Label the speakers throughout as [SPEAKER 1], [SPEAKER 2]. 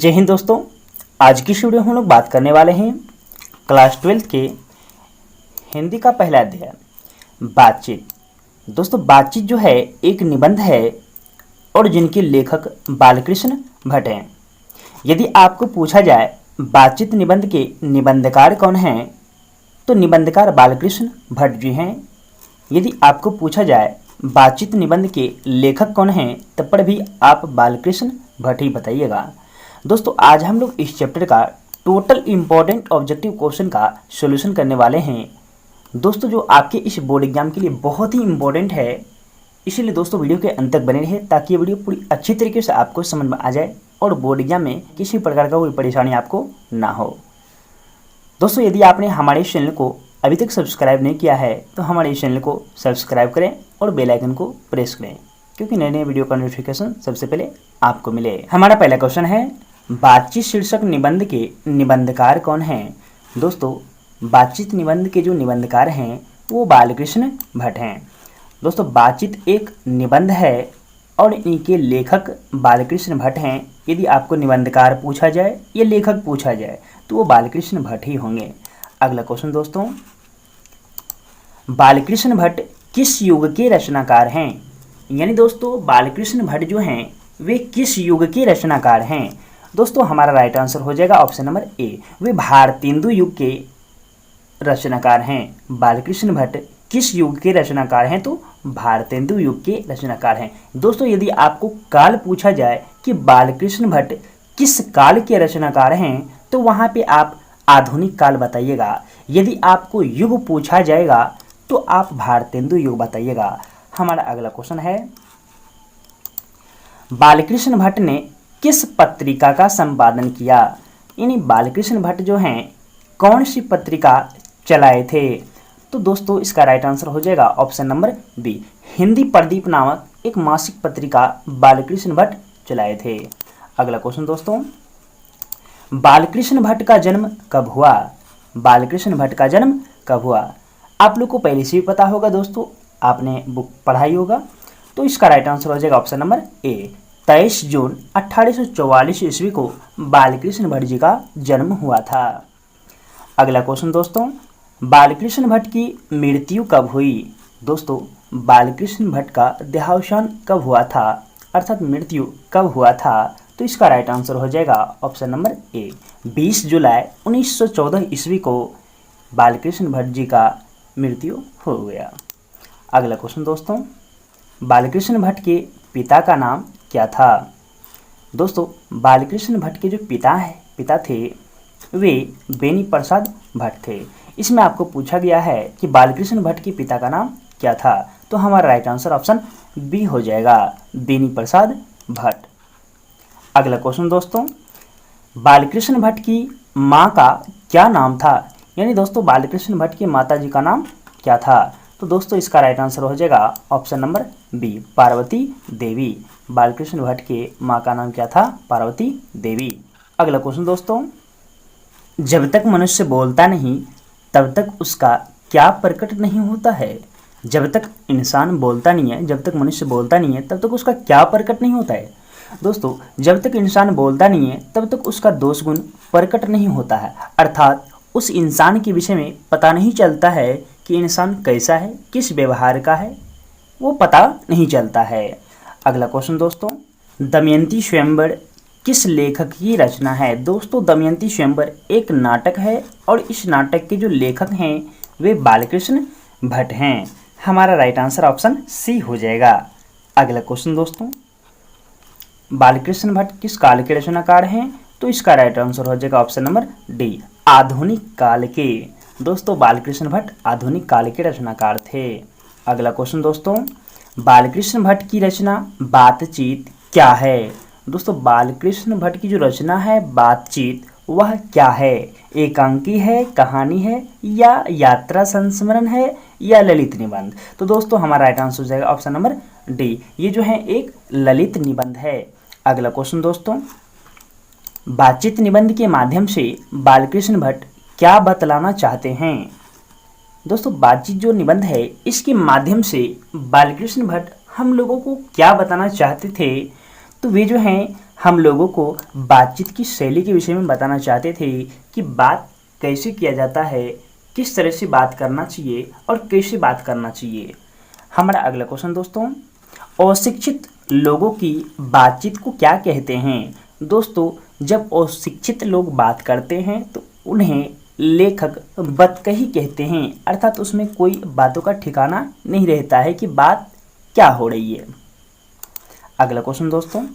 [SPEAKER 1] जय हिंद दोस्तों। आज की इस वीडियो में हम लोग बात करने वाले हैं क्लास 12 के हिंदी का पहला अध्याय बातचीत। दोस्तों बातचीत जो है एक निबंध है और जिनके लेखक बालकृष्ण भट्ट हैं। यदि आपको पूछा जाए बातचीत निबंध के निबंधकार कौन हैं तो निबंधकार बालकृष्ण भट्ट जी हैं। यदि आपको पूछा जाए बातचीत निबंध के लेखक कौन हैं तब पर भी आप बालकृष्ण भट्ट ही बताइएगा। दोस्तों आज हम लोग इस चैप्टर का टोटल इम्पोर्टेंट ऑब्जेक्टिव क्वेश्चन का सॉल्यूशन करने वाले हैं दोस्तों, जो आपके इस बोर्ड एग्जाम के लिए बहुत ही इम्पोर्टेंट है। इसीलिए दोस्तों वीडियो के अंत तक बने रहे ताकि ये वीडियो पूरी अच्छी तरीके से आपको समझ में आ जाए और बोर्ड एग्जाम में किसी प्रकार का कोई परेशानी आपको ना हो। दोस्तों यदि आपने हमारे इस चैनल को अभी तक सब्सक्राइब नहीं किया है तो हमारे इस चैनल को सब्सक्राइब करें और बेल आइकन को प्रेस करें, क्योंकि नए नए वीडियो का नोटिफिकेशन सबसे पहले आपको मिले। हमारा पहला क्वेश्चन है बातचीत शीर्षक निबंध के निबंधकार कौन हैं। दोस्तों बातचीत निबंध के जो निबंधकार हैं वो बालकृष्ण भट्ट हैं। दोस्तों बातचीत एक निबंध है और इनके लेखक बालकृष्ण भट्ट हैं। यदि आपको निबंधकार पूछा जाए या लेखक पूछा जाए तो वो बालकृष्ण भट्ट ही होंगे। अगला क्वेश्चन दोस्तों, बालकृष्ण भट्ट किस युग के रचनाकार हैं। यानी दोस्तों बालकृष्ण भट्ट जो हैं वे किस युग के रचनाकार हैं। दोस्तों हमारा राइट आंसर हो जाएगा ऑप्शन नंबर ए, वे भारतेंदु युग के रचनाकार हैं। बालकृष्ण भट्ट किस युग के रचनाकार हैं तो भारतेंदु युग के रचनाकार हैं। दोस्तों यदि आपको काल पूछा जाए कि बालकृष्ण भट्ट किस काल के रचनाकार हैं तो वहाँ पे आप आधुनिक काल बताइएगा। यदि आपको युग पूछा जाएगा तो आप भारतेंदु युग बताइएगा। हमारा अगला क्वेश्चन है बालकृष्ण भट्ट ने किस पत्रिका का संपादन किया। यानी बालकृष्ण भट्ट जो हैं कौन सी पत्रिका चलाए थे। तो दोस्तों इसका राइट आंसर हो जाएगा option number B, Hindi Pradeep नामक एक मासिक पत्रिका बालकृष्ण भट्ट चलाए थे। अगला क्वेश्चन दोस्तों, बालकृष्ण भट्ट का जन्म कब हुआ। बालकृष्ण भट्ट का जन्म कब हुआ। आप लोग को पहले से भी पता होगा दोस्तों, आपने बुक पढ़ाई होगा। तो इसका राइट आंसर हो जाएगा ऑप्शन नंबर ए, 23 जून 1844 ईस्वी को बालकृष्ण भट्ट जी का जन्म हुआ था। अगला क्वेश्चन दोस्तों, बालकृष्ण भट्ट की मृत्यु कब हुई। दोस्तों बालकृष्ण भट्ट का देहावसान कब हुआ था, अर्थात मृत्यु कब हुआ था। तो इसका राइट आंसर हो जाएगा ऑप्शन नंबर ए, 20 जुलाई 1914 ईस्वी को बालकृष्ण भट्ट जी का मृत्यु हो गया। अगला क्वेश्चन दोस्तों, बालकृष्ण भट्ट के पिता का नाम क्या था। दोस्तों बालकृष्ण भट्ट के जो पिता थे वे बेनी प्रसाद भट्ट थे। इसमें आपको पूछा गया है कि बालकृष्ण भट्ट के पिता का नाम क्या था, तो हमारा राइट आंसर ऑप्शन बी हो जाएगा, बेनी प्रसाद भट्ट। अगला क्वेश्चन दोस्तों, बालकृष्ण भट्ट की माँ का क्या नाम था। यानी दोस्तों बालकृष्ण भट्ट की माता जी का नाम क्या था। तो दोस्तों इसका राइट आंसर हो जाएगा ऑप्शन नंबर बी, पार्वती देवी। बालकृष्ण भट्ट के माँ का नाम क्या था, पार्वती देवी। अगला क्वेश्चन दोस्तों, जब तक मनुष्य बोलता नहीं तब तक उसका क्या प्रकट नहीं होता है। जब तक इंसान बोलता नहीं है, जब तक मनुष्य बोलता नहीं है तब तक उसका क्या प्रकट नहीं होता है। दोस्तों जब तक इंसान बोलता नहीं है तब तक उसका दोष गुण प्रकट नहीं होता है, अर्थात उस इंसान के विषय में पता नहीं चलता है कि इंसान कैसा है, किस व्यवहार का है, वो पता नहीं चलता है। अगला क्वेश्चन दोस्तों, दमयंती स्वयंवर किस लेखक की रचना है। दोस्तों दमयंती स्वयंवर एक नाटक है और इस नाटक के जो लेखक हैं वे बालकृष्ण भट्ट हैं। हमारा राइट आंसर ऑप्शन सी हो जाएगा। अगला क्वेश्चन दोस्तों, बालकृष्ण भट्ट किस काल के रचनाकार हैं, तो इसका राइट आंसर हो जाएगा ऑप्शन नंबर डी, आधुनिक काल के। दोस्तों बालकृष्ण भट्ट आधुनिक काल के रचनाकार थे। अगला क्वेश्चन दोस्तों, बालकृष्ण भट्ट की रचना बातचीत क्या है। दोस्तों बालकृष्ण भट्ट की जो रचना है बातचीत वह क्या है, एकांकी है, कहानी है या यात्रा संस्मरण है या ललित निबंध। तो दोस्तों हमारा राइट आंसर हो जाएगा ऑप्शन नंबर डी, ये जो है एक ललित निबंध है। अगला क्वेश्चन दोस्तों, बातचीत निबंध के माध्यम से बालकृष्ण भट्ट क्या बतलाना चाहते हैं। दोस्तों बातचीत जो निबंध है इसके माध्यम से बालकृष्ण भट्ट हम लोगों को क्या बताना चाहते थे, तो वे जो हैं हम लोगों को बातचीत की शैली के विषय में बताना चाहते थे कि बात कैसे किया जाता है, किस तरह से बात करना चाहिए और कैसे बात करना चाहिए। हमारा अगला क्वेश्चन दोस्तों, अशिक्षित लोगों की बातचीत को क्या कहते हैं? दोस्तों, जब अशिक्षित लोग बात करते हैं तो उन्हें लेखक बतकही कहते हैं, अर्थात उसमें कोई बातों का ठिकाना नहीं रहता है कि बात क्या हो रही है। अगला क्वेश्चन दोस्तों,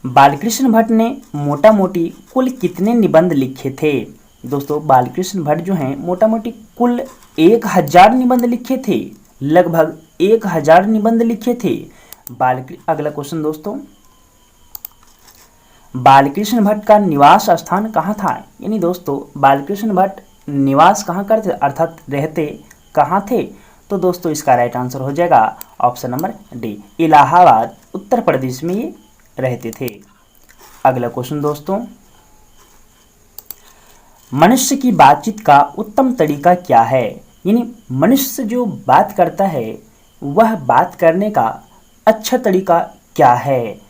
[SPEAKER 1] बालकृष्ण भट्ट ने मोटा मोटी कुल कितने निबंध लिखे थे? दोस्तों, बालकृष्ण भट्ट जो हैं मोटा मोटी कुल 1000 निबंध लिखे थे, लगभग 1000 निबंध लिखे थे। अगला क्वेश्चन दोस्तों, बालकृष्ण भट्ट का निवास स्थान कहाँ था? यानी दोस्तों, बालकृष्ण भट्ट निवास कहाँ करते अर्थात रहते कहाँ थे? तो दोस्तों, इसका राइट आंसर हो जाएगा option number D, Allahabad Uttar Pradesh में ये रहते थे। अगला क्वेश्चन दोस्तों, मनुष्य की बातचीत का उत्तम तरीका क्या है? यानी मनुष्य जो बात करता है वह बात करने का अच्छा तरीका क्या है?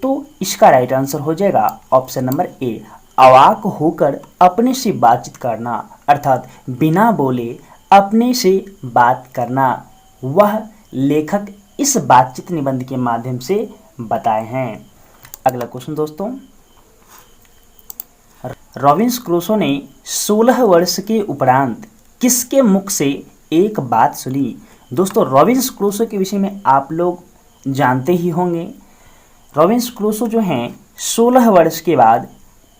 [SPEAKER 1] तो इसका राइट आंसर हो जाएगा ऑप्शन नंबर ए, अवाक होकर अपने से बातचीत करना, अर्थात बिना बोले अपने से बात करना। वह लेखक इस बातचीत निबंध के माध्यम से बताए हैं। अगला क्वेश्चन दोस्तों, रॉबिन्सन क्रूसो ने 16 वर्ष के उपरांत किसके मुख से एक बात सुनी? दोस्तों, रॉबिन्सन क्रूसो के विषय में आप लोग जानते ही होंगे। रॉबिन्सन क्रूसो जो हैं 16 वर्ष के बाद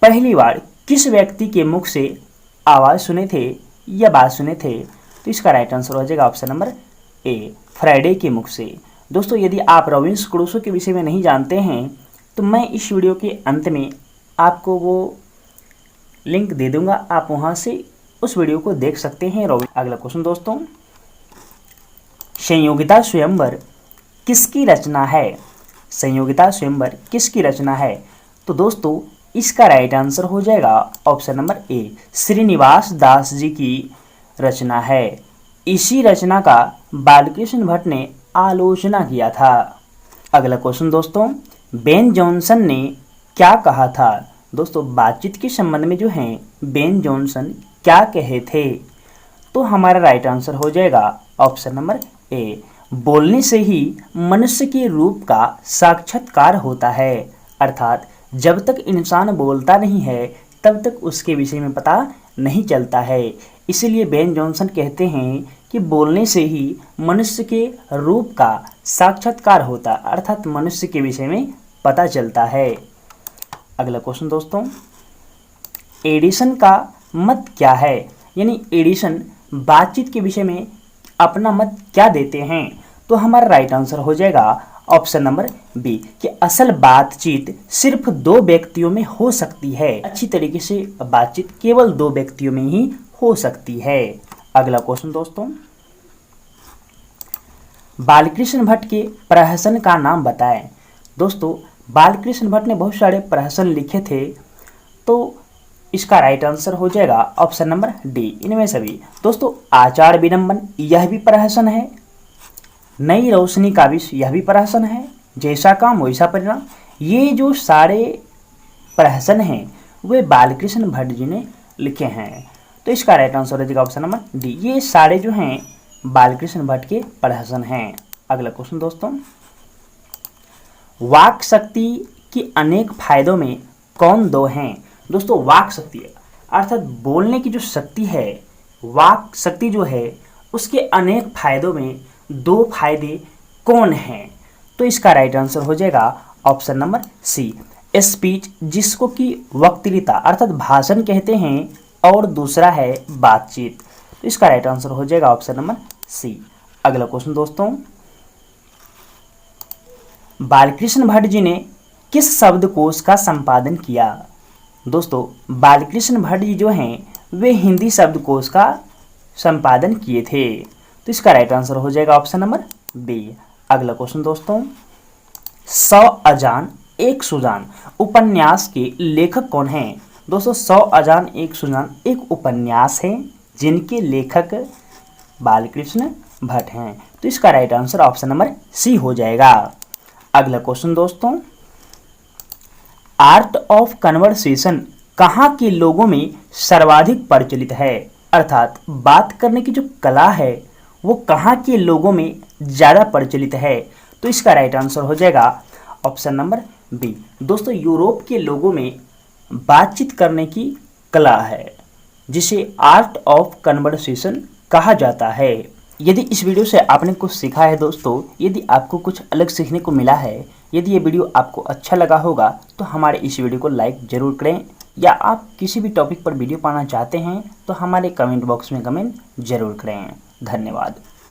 [SPEAKER 1] पहली बार किस व्यक्ति के मुख से आवाज़ सुने थे या बात सुने थे? तो इसका राइट आंसर हो जाएगा ऑप्शन नंबर ए, फ्राइडे के मुख से। दोस्तों, यदि आप रॉबिन्सन क्रूसो के विषय में नहीं जानते हैं तो मैं इस वीडियो के अंत में आपको वो लिंक दे दूंगा, आप वहाँ से उस वीडियो को देख सकते हैं। अगला क्वेश्चन दोस्तों, संयोगिता स्वयंवर किसकी रचना है? संयोगिता स्वयंवर किसकी रचना है? तो दोस्तों, इसका राइट आंसर हो जाएगा option number A, Srinivas Das ji की रचना है। इसी रचना का बालकृष्ण भट्ट ने आलोचना किया था। अगला क्वेश्चन दोस्तों, बेन जॉनसन ने क्या कहा था? दोस्तों, बातचीत के संबंध में जो हैं बेन जॉनसन क्या कहे थे? तो हमारा राइट आंसर हो जाएगा ऑप्शन नंबर ए, बोलने से ही मनुष्य के रूप का साक्षात्कार होता है, अर्थात जब तक इंसान बोलता नहीं है तब तक उसके विषय में पता नहीं चलता है। इसीलिए बेन जॉनसन कहते हैं कि बोलने से ही मनुष्य के रूप का साक्षात्कार होता, अर्थात मनुष्य के विषय में पता चलता है। अगला क्वेश्चन दोस्तों, एडिसन का मत क्या है? यानी एडिसन बातचीत के विषय में अपना मत क्या देते हैं? तो हमारा राइट आंसर हो जाएगा ऑप्शन नंबर बी, कि असल बातचीत सिर्फ 2 व्यक्तियों में हो सकती है। अच्छी तरीके से बातचीत केवल 2 व्यक्तियों में ही हो सकती है। अगला क्वेश्चन दोस्तों, बालकृष्ण भट्ट के प्रहसन का नाम बताएं। दोस्तों, बालकृष्ण भट्ट ने बहुत सारे प्रहसन लिखे थे, तो इसका राइट आंसर हो जाएगा ऑप्शन नंबर डी, इनमें सभी। दोस्तों, आचार विडंबन यह भी प्रहसन है, नई रोशनी का विष यह भी प्रहसन है, जैसा काम वैसा परिणाम, ये जो सारे प्रहसन हैं वे बालकृष्ण भट्ट जी ने लिखे हैं। तो इसका राइट आंसर हो जाएगा ऑप्शन नंबर डी, ये सारे जो हैं बालकृष्ण भट्ट के प्रहसन हैं। अगला क्वेश्चन दोस्तों, वाक शक्ति की अनेक फायदों में कौन 2 हैं? दोस्तों, वाक शक्ति अर्थात बोलने की जो शक्ति है, वाक शक्ति जो है उसके अनेक फायदों में 2 फायदे कौन हैं? तो इसका राइट आंसर हो जाएगा ऑप्शन नंबर सी, स्पीच जिसको कि वक्तृता अर्थात भाषण कहते हैं, और दूसरा है बातचीत। तो इसका राइट आंसर हो जाएगा ऑप्शन नंबर सी। अगला क्वेश्चन दोस्तों, बालकृष्ण भट्ट जी ने किस शब्दकोश का संपादन किया? दोस्तों, बालकृष्ण भट्ट जी जो हैं वे हिंदी शब्दकोश का संपादन किए थे। तो इसका राइट आंसर हो जाएगा ऑप्शन नंबर बी। अगला क्वेश्चन दोस्तों, 100 अजान एक सुजान उपन्यास के लेखक कौन हैं? दोस्तों, 100 अजान एक सुजान एक उपन्यास है जिनके लेखक बालकृष्ण भट्ट हैं। तो इसका right answer option number C हो जाएगा। अगला क्वेश्चन दोस्तों, आर्ट ऑफ कन्वर्सेशन कहाँ के लोगों में सर्वाधिक प्रचलित है, अर्थात बात करने की जो कला है वो कहाँ के लोगों में ज़्यादा प्रचलित है। तो इसका राइट आंसर हो जाएगा ऑप्शन नंबर बी। दोस्तों यूरोप के लोगों में बातचीत करने की कला है जिसे आर्ट ऑफ कन्वर्सेशन कहा जाता है। यदि इस वीडियो से आपने कुछ सीखा है दोस्तों, यदि आपको कुछ अलग सीखने को मिला है, यदि ये वीडियो आपको अच्छा लगा होगा तो हमारे इस वीडियो को लाइक ज़रूर करें, या आप किसी भी टॉपिक पर वीडियो पाना चाहते हैं तो हमारे कमेंट बॉक्स में कमेंट ज़रूर करें। धन्यवाद।